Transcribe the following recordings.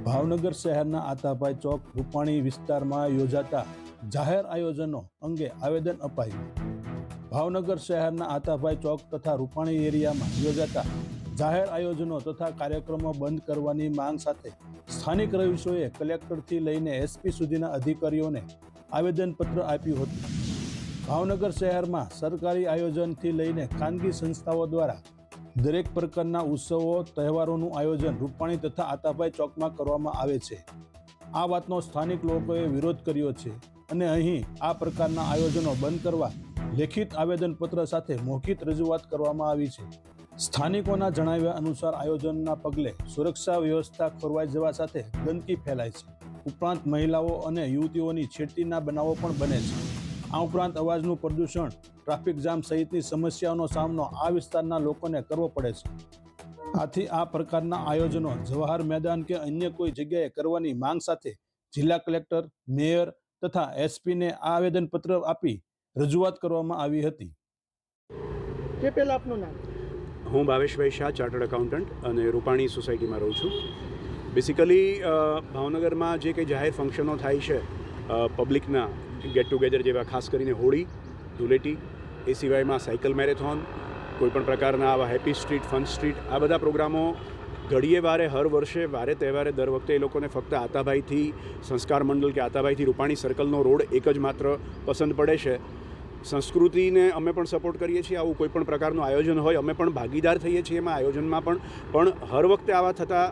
ભાવનગર શહેરના આતાભાઈ ચોક રૂપાણી વિસ્તારમાં યોજાતા જાહેર આયોજનો અંગે આવેદન અપાયું. ભાવનગર શહેરના આતાભાઈ ચોક તથા રૂપાણી એરિયામાં યોજાતા જાહેર આયોજનો તથા કાર્યક્રમો બંધ કરવાની માંગ સાથે સ્થાનિક રહીશોએ કલેક્ટરથી લઈને એસપી સુધીના અધિકારીઓને આવેદનપત્ર આપ્યું હતું. ભાવનગર શહેરમાં સરકારી આયોજનથી લઈને ખાનગી સંસ્થાઓ દ્વારા દરેક પ્રકારના ઉત્સવો તહેવારોનું આયોજન રૂપાણી તથા આતાભાઈ ચોકમાં કરવામાં આવે છે. આ વાતનો સ્થાનિક લોકોએ વિરોધ કર્યો છે અને અહીં આ પ્રકારના આયોજનો બંધ કરવા લેખિત આવેદનપત્ર સાથે મૌખિક રજૂઆત કરવામાં આવી છે. સ્થાનિકોના જણાવ્યા અનુસાર આયોજનના પગલે સુરક્ષા વ્યવસ્થા ખોરવાઈ જવા સાથે ગંદકી ફેલાય છે. ઉપરાંત મહિલાઓ અને યુવતીઓની છેડતીના બનાવો પણ બને છે. આ ઉપરાંત અવાજનું પ્રદૂષણ, ટ્રાફિક જામ સહિતની સમસ્યાઓનો સામનો આ વિસ્તારના લોકોને કરવો પડે છે. આથી આ પ્રકારના આયોજનો જવાહર મેદાન કે અન્ય કોઈ જગ્યાએ કરવાની માંગ સાથે જિલ્લા કલેક્ટર, મેયર તથા એસપીને આ આવેદનપત્ર આપી રજૂઆત કરવામાં આવી હતી. તે પહેલાં આપનું નામ? હું ભાવેશભાઈ શાહ, ચાર્ટર્ડ એકાઉન્ટન્ટ અને રૂપાણી સોસાયટીમાં રહું છું. બેસિકલી ભાવનગરમાં જે કંઈ જાહેર ફંક્શનો થાય છે પબ્લિકના, ગેટ ટુગેધર જેવા, ખાસ કરીને હોળી, ધૂળેટી, એ સિવાયમાં સાયકલ મેરેથોન, કોઈપણ પ્રકારના આવા હેપી સ્ટ્રીટ, ફન સ્ટ્રીટ, આ બધા પ્રોગ્રામો ઘડીએ વારે હર વર્ષે વારે તહેવારે દર વખતે એ લોકોને ફક્ત આતાભાઈથી સંસ્કાર મંડળ કે આતાભાઈથી રૂપાણી સર્કલનો રોડ એક જ માત્ર પસંદ પડે છે. સંસ્કૃતિને અમે પણ સપોર્ટ કરીએ છીએ. આવું કોઈ પણ પ્રકારનું આયોજન હોય અમે પણ ભાગીદાર થઈએ છીએ એમાં, આયોજનમાં પણ હર વખતે આવા થતા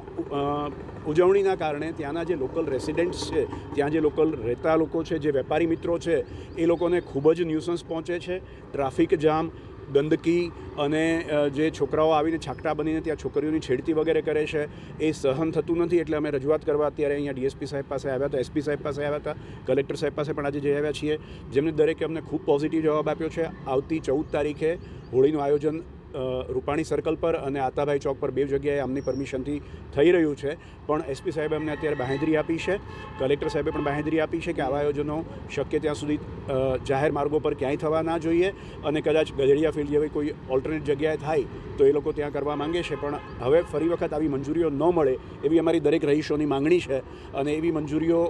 ઉજવણીના કારણે ત્યાંના જે લોકલ રેસિડેન્ટ્સ છે, ત્યાં જે લોકલ રહેતા લોકો છે, જે વેપારી મિત્રો છે, એ લોકોને ખૂબ જ ન્યુસન્સ પહોંચે છે. ટ્રાફિક જામ, ગંદકી અને જે છોકરાઓ આવીને છાકટા બનીને ત્યાં છોકરીઓની છેડતી વગેરે કરે છે, એ સહન થતું નથી. એટલે અમે રજૂઆત કરવા અત્યારે અહીંયા ડીએસપી સાહેબ પાસે આવ્યા હતા, એસપી સાહેબ પાસે આવ્યા હતા, કલેક્ટર સાહેબ પાસે પણ આજે જઈ આવ્યા છીએ, જેમને દરેકે અમને ખૂબ પોઝિટિવ જવાબ આપ્યો છે. આવતી 14 તારીખે હોળીનું આયોજન રૂપાણી સર્કલ પર અને આતાભાઈ ચોક પર બે જગ્યાએ આમની પરમિશનથી થઈ રહ્યું છે. પણ એસપી સાહેબે અમને અત્યારે બાંહેધરી આપી છે, કલેક્ટર સાહેબે પણ બાંહેધરી આપી છે કે આવા આયોજનો શક્ય ત્યાં સુધી જાહેર માર્ગો પર ક્યાંય થવા ના જોઈએ અને કદાચ ગજડિયા ફિલ્ડ જેવી કોઈ ઓલ્ટરનેટ જગ્યાએ થાય તો એ લોકો ત્યાં કરવા માંગે છે. પણ હવે ફરી વખત આવી મંજૂરીઓ ન મળે એવી અમારી દરેક રહીશોની માંગણી છે અને એવી મંજૂરીઓ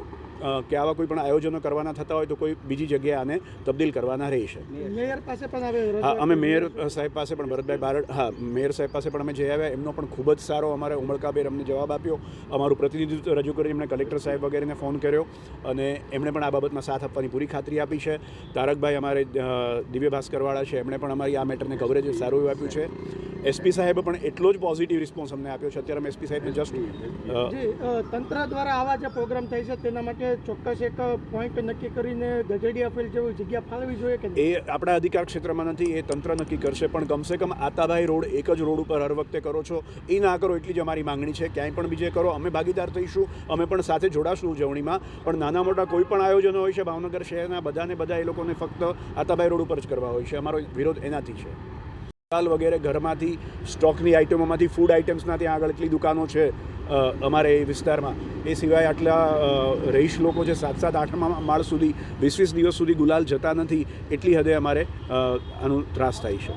કે આવા કોઈ પણ આયોજનો કરવાના થતા હોય તો કોઈ બીજી જગ્યાએ આને તબદીલ કરવાના રહેશે. મેયર પાસે પણ અમે મેયર સાહેબ પાસે પણ, ભરતભાઈ બારડ, મેયર સાહેબ પાસે પણ અમે જઈ આવ્યા. એમનો પણ ખૂબ જ સારો અમારે ઉમળકાભેર અમને જવાબ આપ્યો. અમારું પ્રતિનિધિત્વ રજૂ કરી એમણે કલેક્ટર સાહેબ વગેરેને ફોન કર્યો અને એમણે પણ આ બાબતમાં સાથ આપવાની પૂરી ખાતરી આપી છે. તારકભાઈ અમારે દિવ્ય ભાસ્કરવાળા છે, એમણે પણ અમારી આ મેટરને કવરેજ સારું એવું આપ્યું છે. એસપી સાહેબે પણ એટલો જ પોઝિટિવ રિસ્પોન્સ અમને આપ્યો છે. અત્યારે અમે એસપી સાહેબને જસ્ટ તંત્ર દ્વારા આવા જે પ્રોગ્રામ થાય છે તેના માટે ચોક્કસ એક પોઈન્ટ નક્કી કરીને ગજડિયા ફિલ્ડ જેવી જગ્યા ફાળવવી જોઈએ કે એ આપણા અધિકાર ક્ષેત્રમાં નથી, એ તંત્ર નક્કી કરશે. પણ કમસે કમ આતાભાઈ રોડ એક જ રોડ ઉપર હર વખતે કરો છો, એ ના કરો એટલી જ અમારી માંગણી છે. ક્યાંય પણ બીજે કરો, અમે ભાગીદાર થઈશું, અમે પણ સાથે જોડાશું ઉજવણીમાં. પણ નાના મોટા કોઈ પણ આયોજનો હોય છે ભાવનગર શહેરના, બધા એ લોકોને ફક્ત આતાભાઈ રોડ ઉપર જ કરવા હોય છે. અમારો વિરોધ એનાથી છે. વગેરે ઘરમાંથી સ્ટોકની આઇટમોમાંથી ફૂડ આઇટમ્સના ત્યાં આગળ એટલી દુકાનો છે અમારે એ વિસ્તારમાં. એ સિવાય આટલા રહીશ લોકો છે, 7-7, 8 માળ સુધી 20-20 દિવસ સુધી ગુલાલ જતા નથી, એટલી હદે અમારે આનું ત્રાસ થાય છે.